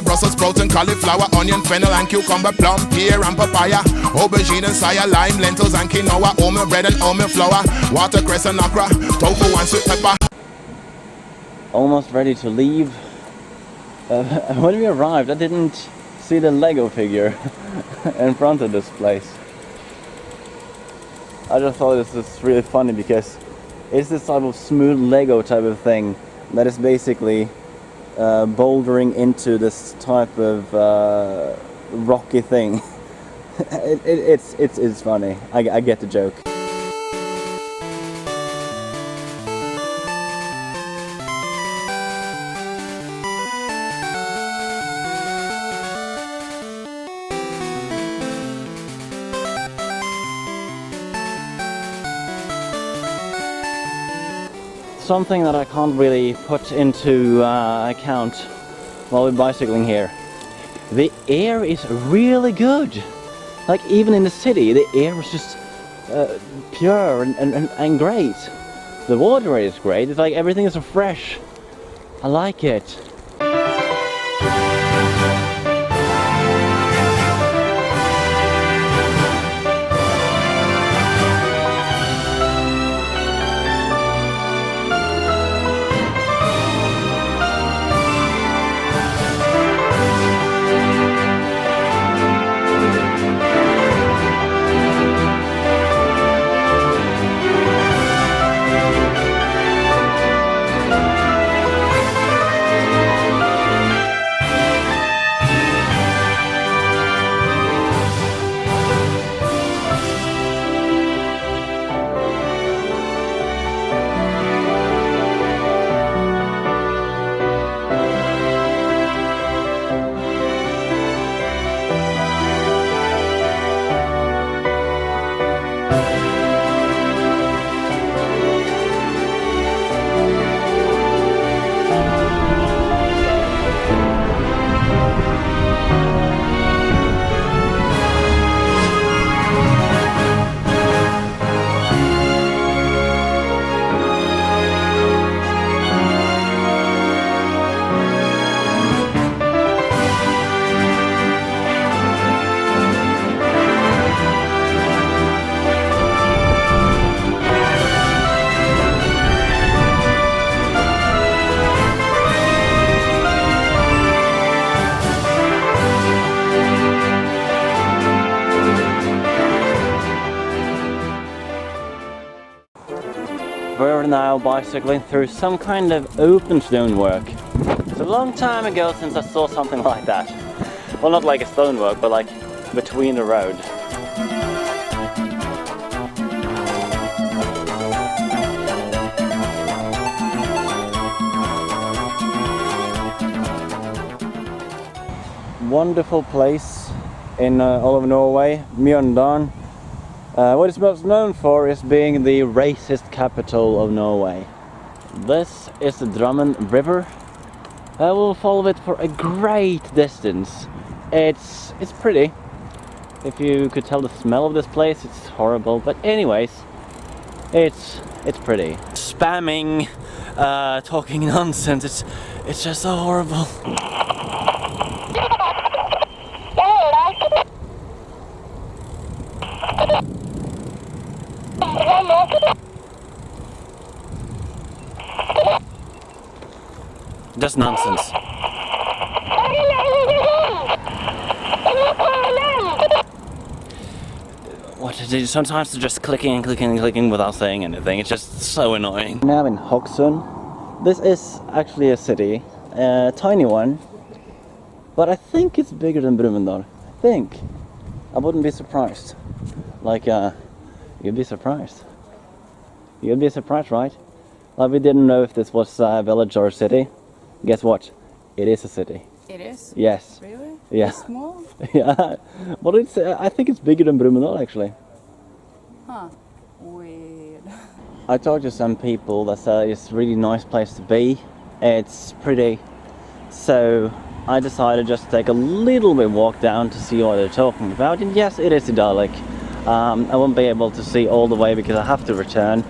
Brussels sprouts and cauliflower, onion, fennel and cucumber, plum, pear and papaya, aubergine and saya, lime, lentils and quinoa, oatmeal bread and oatmeal flour, watercress and okra, tofu and sweet pepper. Almost ready to leave. When we arrived, I didn't see the Lego figure in front of this place. I just thought this was really funny because it's this type of smooth Lego type of thing that is basically bouldering into this type of rocky thing. It's funny. I get the joke. Something that I can't really put into account while we're bicycling here. The air is really good. Like even in the city, the air is just pure and great. The water is great. It's like everything is so fresh. I like it. We're now bicycling through some kind of open stonework. It's a long time ago since I saw something like that. Well, not like a stonework, but like between the road. Wonderful place in all of Norway, Mjøndalen. What it's most known for is being the racist capital of Norway. This is the Drammen River. I will follow it for a great distance. It's pretty. If you could tell the smell of this place, it's horrible. But anyways, it's pretty. Spamming, talking nonsense. It's just so horrible. Just nonsense. What is it? Sometimes they're just clicking and clicking and clicking without saying anything. It's just so annoying. Now in Hokksund. This is actually a city, a tiny one, but I think it's bigger than Brumunddal. I think. I wouldn't be surprised. Like, you'd be surprised. You'd be surprised, right? Like, we didn't know if this was a village or a city. Guess what? It is a city. It is? Yes. Really? Yeah. It's small? Yeah. Well, it's. I think it's bigger than Brumunddal, actually. Huh. Weird. I talked to some people that said it's a really nice place to be. It's pretty. So I decided just to take a little bit walk down to see what they're talking about. And yes, it is idyllic. I won't be able to see all the way because I have to return.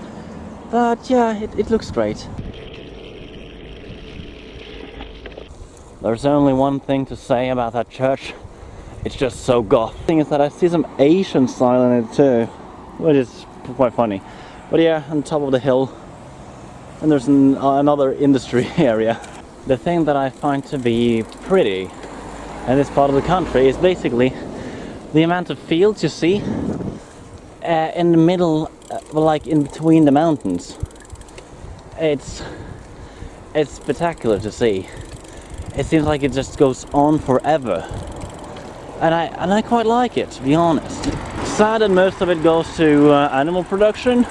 But yeah, it looks great. There's only one thing to say about that church. It's just so goth. The thing is that I see some Asian style in it too, which is quite funny. But yeah, on top of the hill, and there's another industry area. The thing that I find to be pretty in this part of the country is basically the amount of fields you see in the middle, like in between the mountains. It's spectacular to see. It seems like it just goes on forever, and I quite like it, to be honest. Sad that most of it goes to animal production,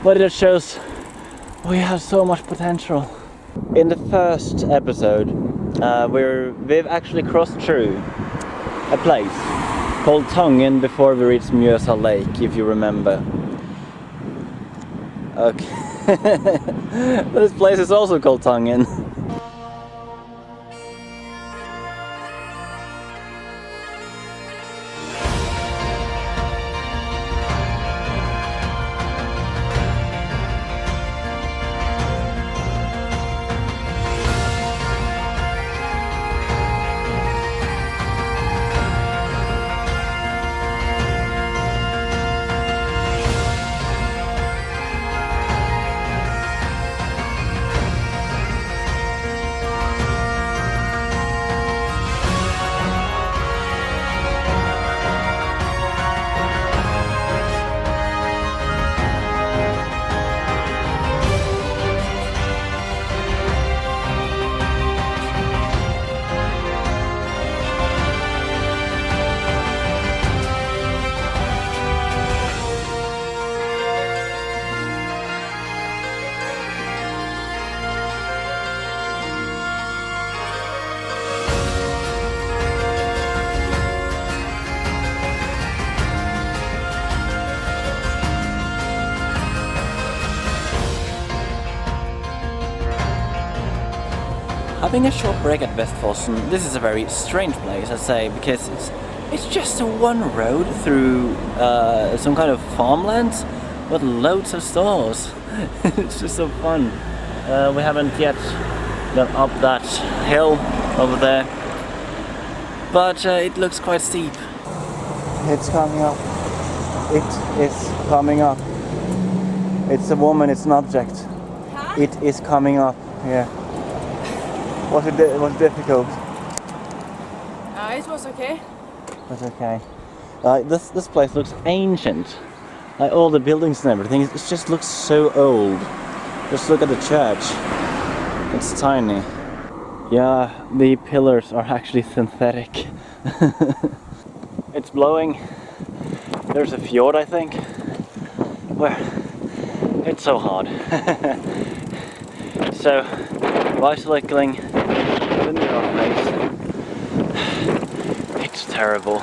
but it shows we have so much potential. In the first episode, we've actually crossed through a place called Tangen before we reached Mjøsa Lake, if you remember. Okay. This place is also called Tangen. Having a short break at Vestfossen, this is a very strange place, I'd say, because it's just a one road through some kind of farmland with loads of stores. It's just so fun. We haven't yet gone up that hill over there, but it looks quite steep. It's coming up. It is coming up. It's a woman, it's an object. Huh? It is coming up, yeah. Was it difficult? It was okay. That's okay. This place looks ancient. Like all the buildings and everything, it just looks so old. Just look at the church. It's tiny. Yeah, the pillars are actually synthetic. It's blowing. There's a fjord, I think, where it's so hard. So, bicycling in the rock place, it's terrible.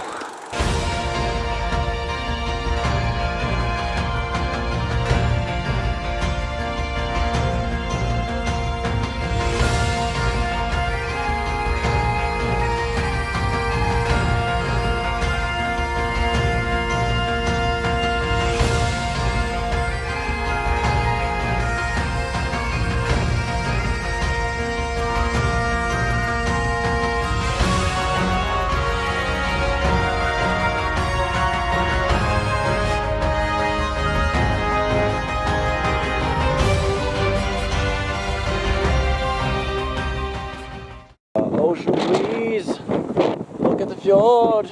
Ocean breeze, look at the fjord.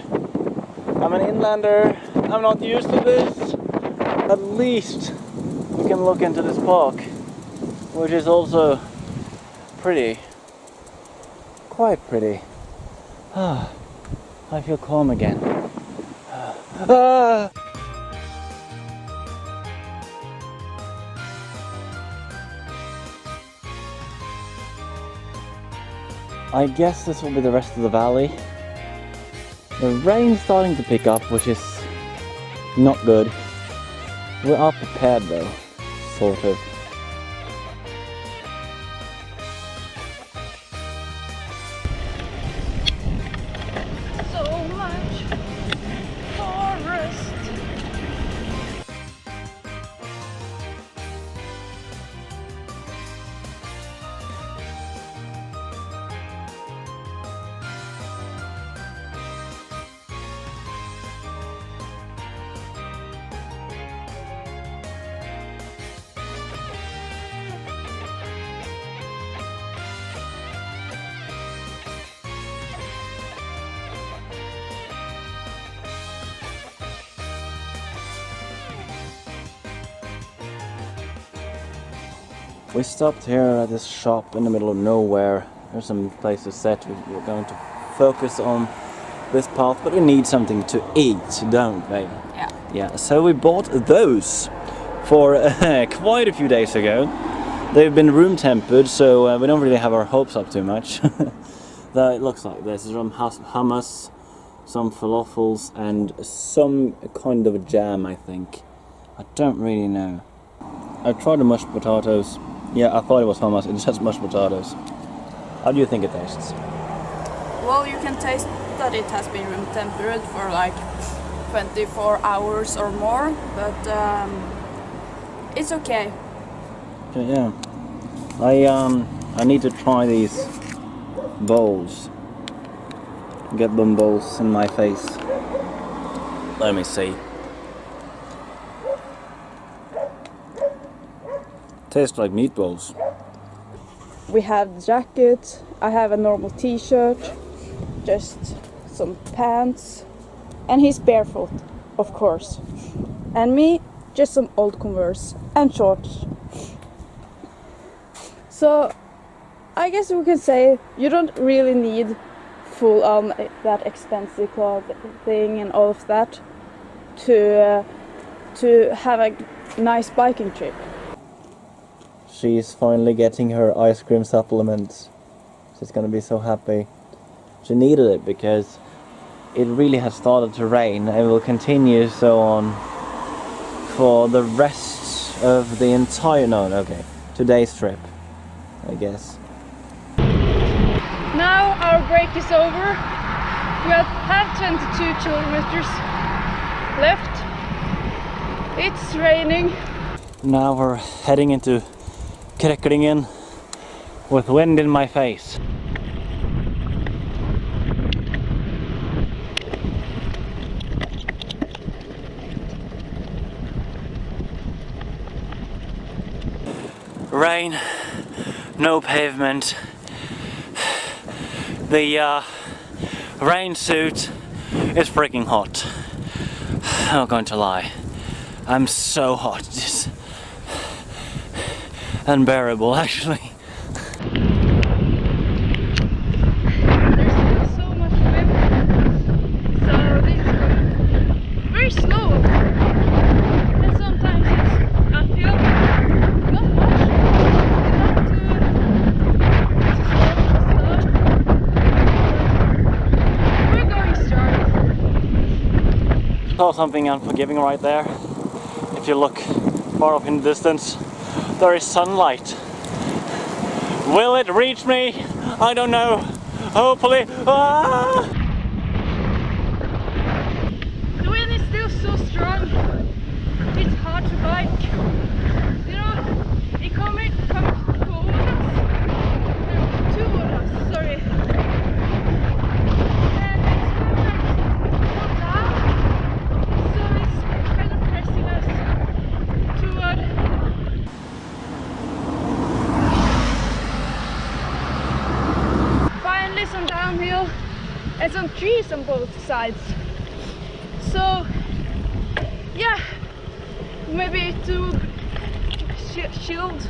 I'm an inlander, I'm not used to this. At least we can look into this park, which is also pretty, quite pretty. I feel calm again. I guess this will be the rest of the valley. The rain's starting to pick up, which is not good. We are prepared though, sort of. So much forest. We stopped here at this shop in the middle of nowhere. There's some places set. We're going to focus on this path, but we need something to eat, don't we? Yeah. Yeah, so we bought those for quite a few days ago. They've been room tempered, so we don't really have our hopes up too much. It looks like this. There's some hummus, some falafels, and some kind of a jam, I think. I don't really know. I tried the mashed potatoes. Yeah, I thought it was hummus. It says mashed potatoes. How do you think it tastes? Well, you can taste that it has been room tempered for like 24 hours or more, but it's okay. Okay, yeah. I need to try these bowls. Get them bowls in my face. Let me see. Tastes like meatballs. We have the jacket, I have a normal t-shirt, just some pants, and he's barefoot, of course. And me, just some old Converse and shorts. So, I guess we can say you don't really need full on that expensive clothing and all of that to have a nice biking trip. She's finally getting her ice cream supplements. She's gonna be so happy. She needed it because it really has started to rain and will continue so on for the rest of the entire, today's trip, I guess. Now our break is over. We have 22 kilometers left. It's raining. Now we're heading into Kräklingen with wind in my face. Rain, no pavement. The rain suit is freaking hot. I'm not going to lie. I'm so hot. It's unbearable, actually. There's still so much wind, so this is going very slow. And sometimes it's uphill, not much, not too slow. We're going strong. Saw something unforgiving right there. If you look far off in the distance, there is sunlight. Will it reach me? I don't know. Hopefully. Ah! The wind is still so strong. It's hard to bike. You know, it comes to Odas. To Odas, sorry. And it's come down, so it's kind of pressing us toward. Finally some downhill and some trees on both sides. So yeah, maybe to shield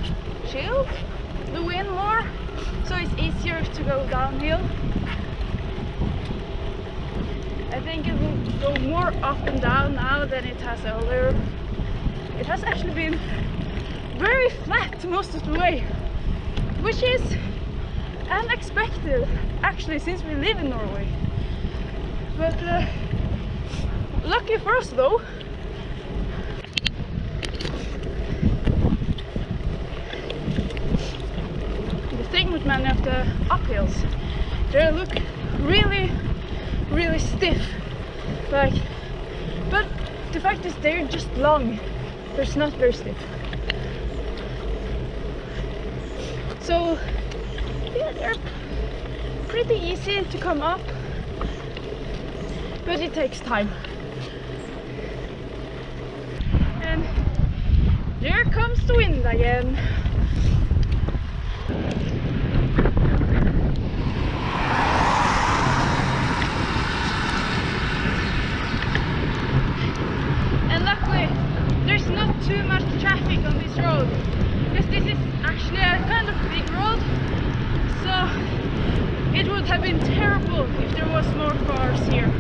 the wind more, so it's easier to go downhill. I think it will go more up and down now than it has earlier. It has actually been very flat most of the way, which is unexpected actually, since we live in Norway. But lucky for us though. The thing with many of the uphills, they look really stiff, like, but the fact is they're just long, they're not very stiff. So yeah, they're pretty easy to come up, but it takes time. And there comes the wind again. And luckily there's not too much traffic on this road, because this is actually cool if there was more cars here.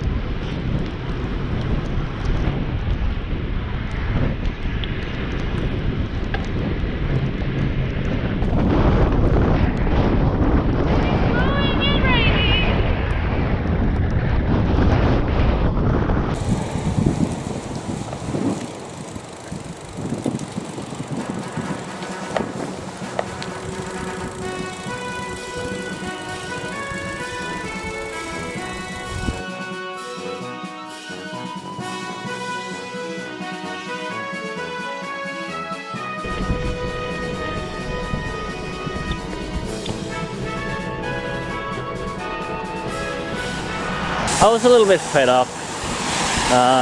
I was a little bit fed up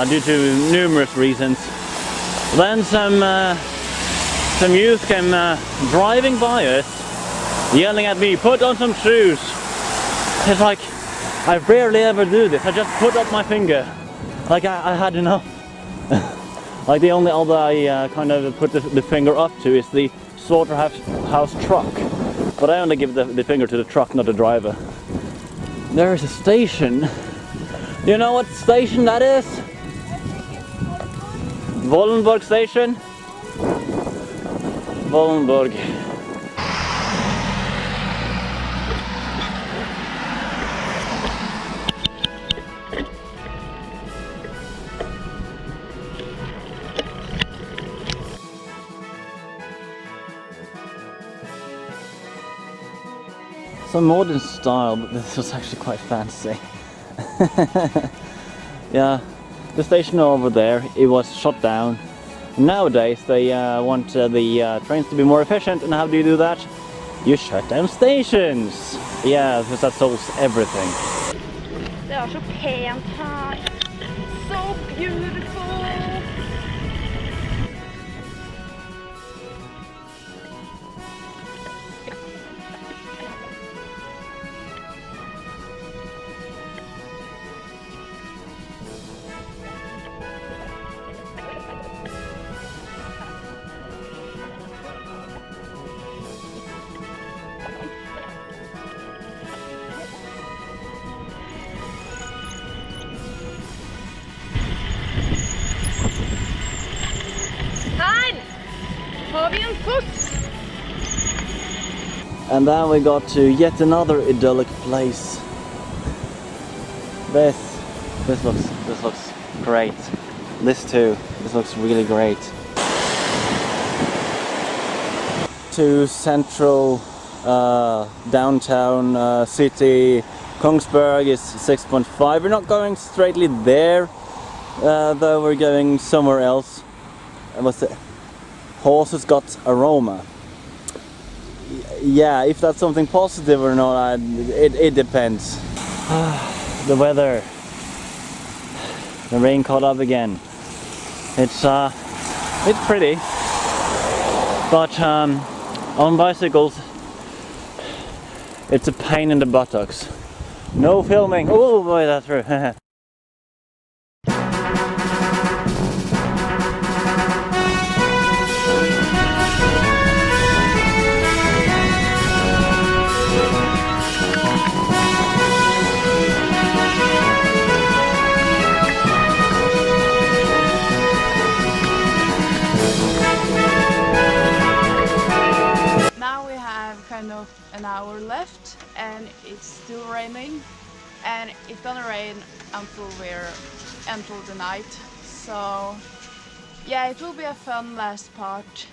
due to numerous reasons. Then some youth came driving by us, yelling at me, "Put on some shoes." It's like, I rarely ever do this. I just put up my finger. Like I had enough. Like the only other I kind of put the finger up to is the slaughterhouse truck. But I only give the finger to the truck, not the driver. There is a station. You know what station that is? Wallenburg station? Wallenburg. Some modern style, but this was actually quite fancy. Yeah, the station over there, it was shut down. Nowadays they want the trains to be more efficient, and how do you do that? You shut down stations! Yeah, because that solves everything. Det er så pent her. So beautiful. And then we got to yet another idyllic place. This looks great. This too. This looks really great. To central downtown city. Kongsberg is 6.5. We're not going straightly there, though we're going somewhere else. What's it? Horses got aroma. Yeah, if that's something positive or not, it depends. The weather. The rain caught up again. It's pretty, but on bicycles, it's a pain in the buttocks. No filming. Oh boy, that's true. An hour left and it's still raining, and it's gonna rain until we're until the night, so yeah, it will be a fun last part.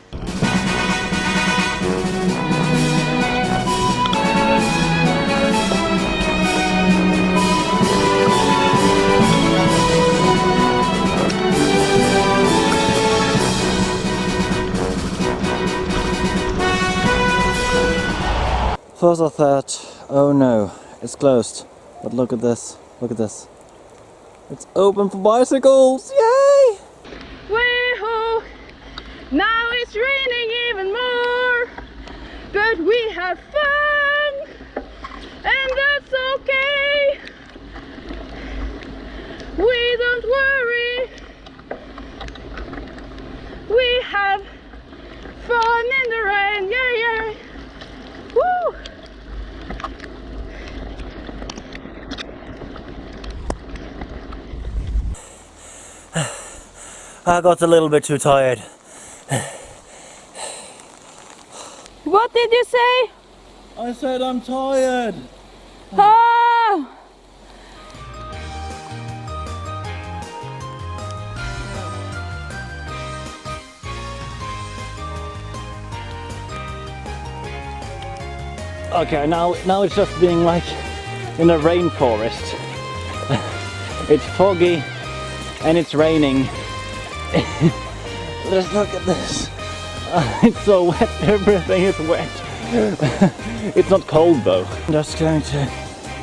First I thought, oh no, it's closed. But look at this, look at this. It's open for bicycles, yay! Wee-hoo! Now it's raining even more, but we have fun, and that's okay. We don't worry. We have fun in the rain, yeah, yeah. Woo! I got a little bit too tired. What did you say? I said I'm tired. Ah! Okay, now it's just being like in a rainforest. It's foggy and it's raining. Let's look at this. It's so wet, everything is wet. It's not cold though. I'm just going to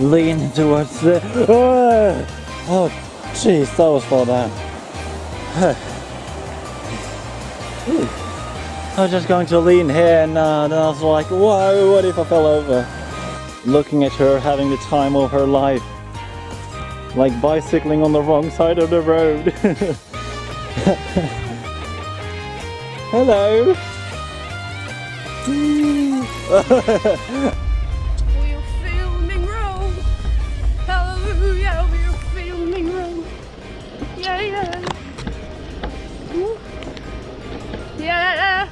lean towards the... Oh, jeez, that was far down. I was just going to lean here and then I was like, whoa, what if I fell over? Looking at her having the time of her life. Like bicycling on the wrong side of the road. Hello. We're filming roll. Hallelujah, we're filming roll. Yeah, yeah. Woo. Yeah.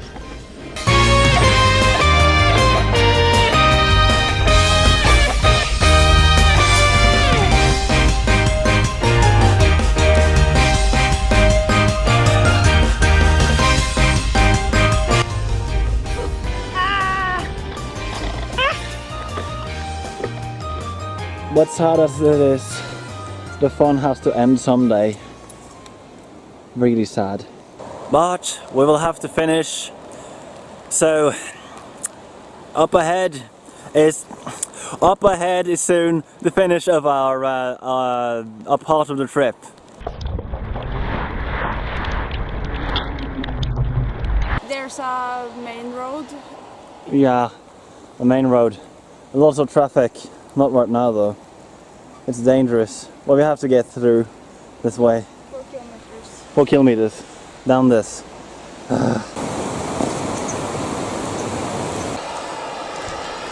But sad as it is, the fun has to end someday. Really sad. But we will have to finish. So up ahead is soon the finish of our part of the trip. There's a main road. Yeah, the main road. Lots of traffic. Not right now though. It's dangerous. Well, we have to get through this way. 4 kilometers. 4 kilometers. Down this.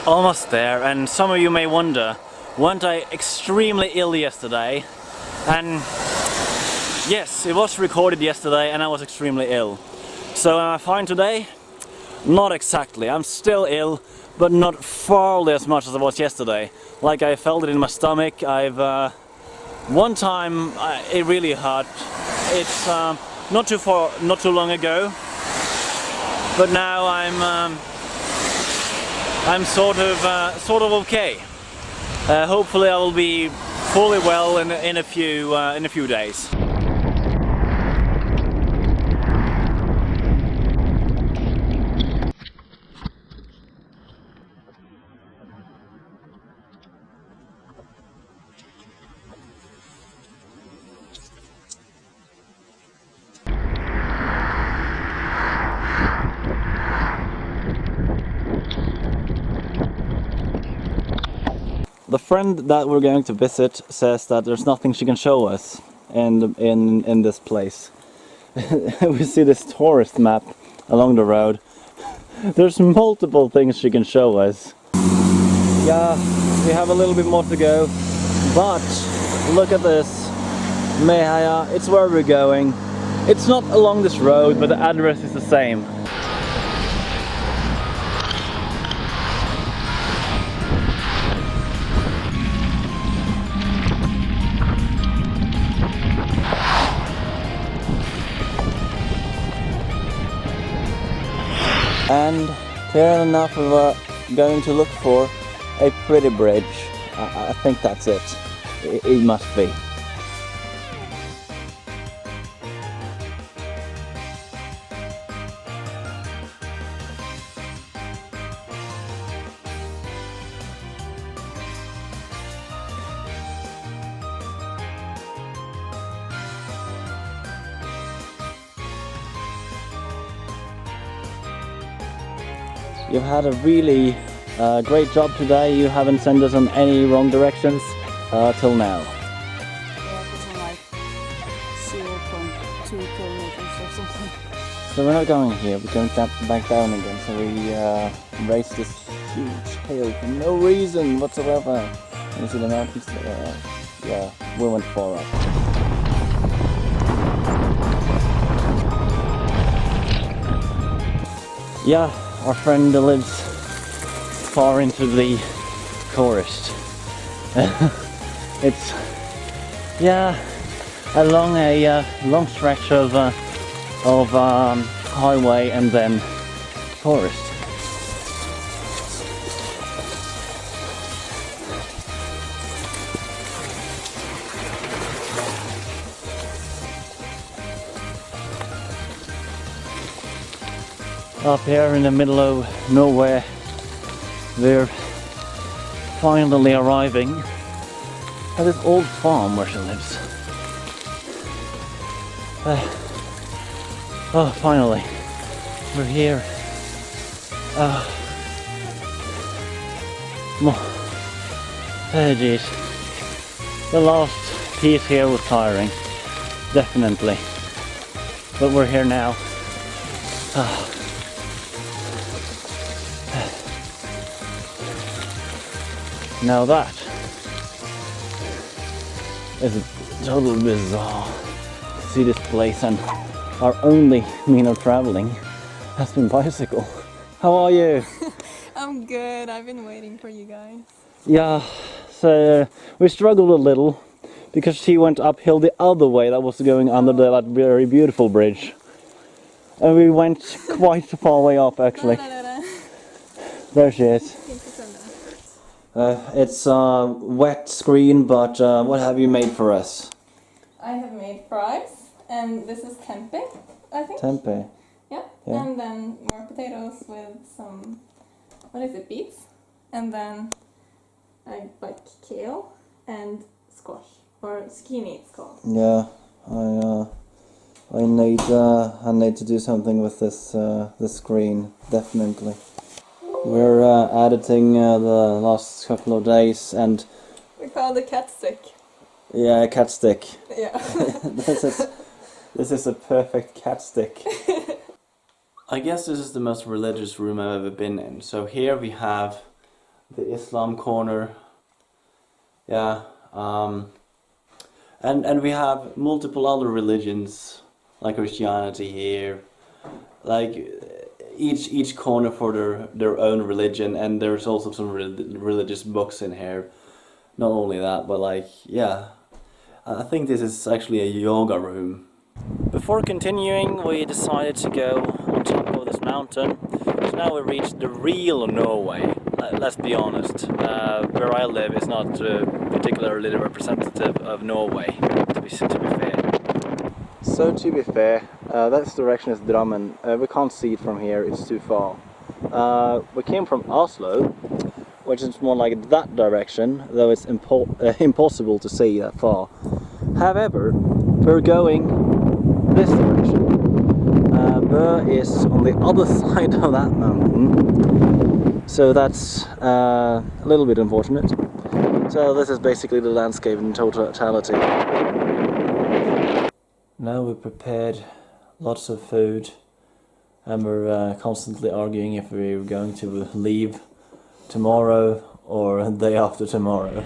Almost there, and some of you may wonder, weren't I extremely ill yesterday? And yes, it was recorded yesterday and I was extremely ill. So am I fine today? Not exactly. I'm still ill, but not far as much as I was yesterday. Like I felt it in my stomach. One time it really hurt. It's not too long ago, but now I'm sort of okay. Hopefully I will be fully well in a few days. The friend that we're going to visit says that there's nothing she can show us in this place. We see this tourist map along the road. There's multiple things she can show us. Yeah, we have a little bit more to go, but look at this. Mehaya, it's where we're going. It's not along this road, but the address is the same. And fair enough, we were going to look for a pretty bridge. I think that's it. It must be. You've had a really great job today. You haven't sent us on any wrong directions till now. Yeah, it's on like 0.2 kilometers or something. So we're not going here, we're going back down again. So we raced this huge hill for no reason whatsoever. You see the mountains there? Yeah, we went far up. Yeah, our friend lives far into the forest. It's, yeah, along a long stretch of highway and then forest. Up here in the middle of nowhere, we're finally arriving at this old farm where she lives. Oh, finally, we're here. Oh jeez, the last piece here was tiring, definitely, but we're here now. Now that is a total bizarre to see this place, and our only mean of traveling has been bicycle. How are you? I'm good. I've been waiting for you guys. Yeah, so we struggled a little because she went uphill the other way that was going under that very beautiful bridge. And we went quite far way up actually. There she is. It's a wet screen, but what have you made for us? I have made fries, and this is tempeh, I think. Tempeh. Yeah. And then more potatoes with some, what is it, beets? And then I like kale and squash, or zucchini it's called. Yeah, I need to do something with this this screen, definitely. We're editing the last couple of days, and We found a cat stick. yeah, a cat stick. Yeah. This is a perfect cat stick. I guess this is the most religious room I've ever been in. So here we have the Islam corner. Yeah, and we have multiple other religions like Christianity here. Like each corner for their own religion, and there's also some religious books in here. Not only that, but like, yeah, I think this is actually a yoga room. Before continuing, we decided to go on top of this mountain. So now we reached the real Norway. Let's be honest, where I live is not particularly representative of Norway, to be fair. So to be fair, that direction is Drammen. We can't see it from here, it's too far. We came from Oslo, which is more like that direction, though it's impossible to see that far. However, we're going this direction. Bø is on the other side of that mountain, so that's a little bit unfortunate. So this is basically the landscape in totality. Now we've prepared lots of food, and we're constantly arguing if we're going to leave tomorrow or the day after tomorrow.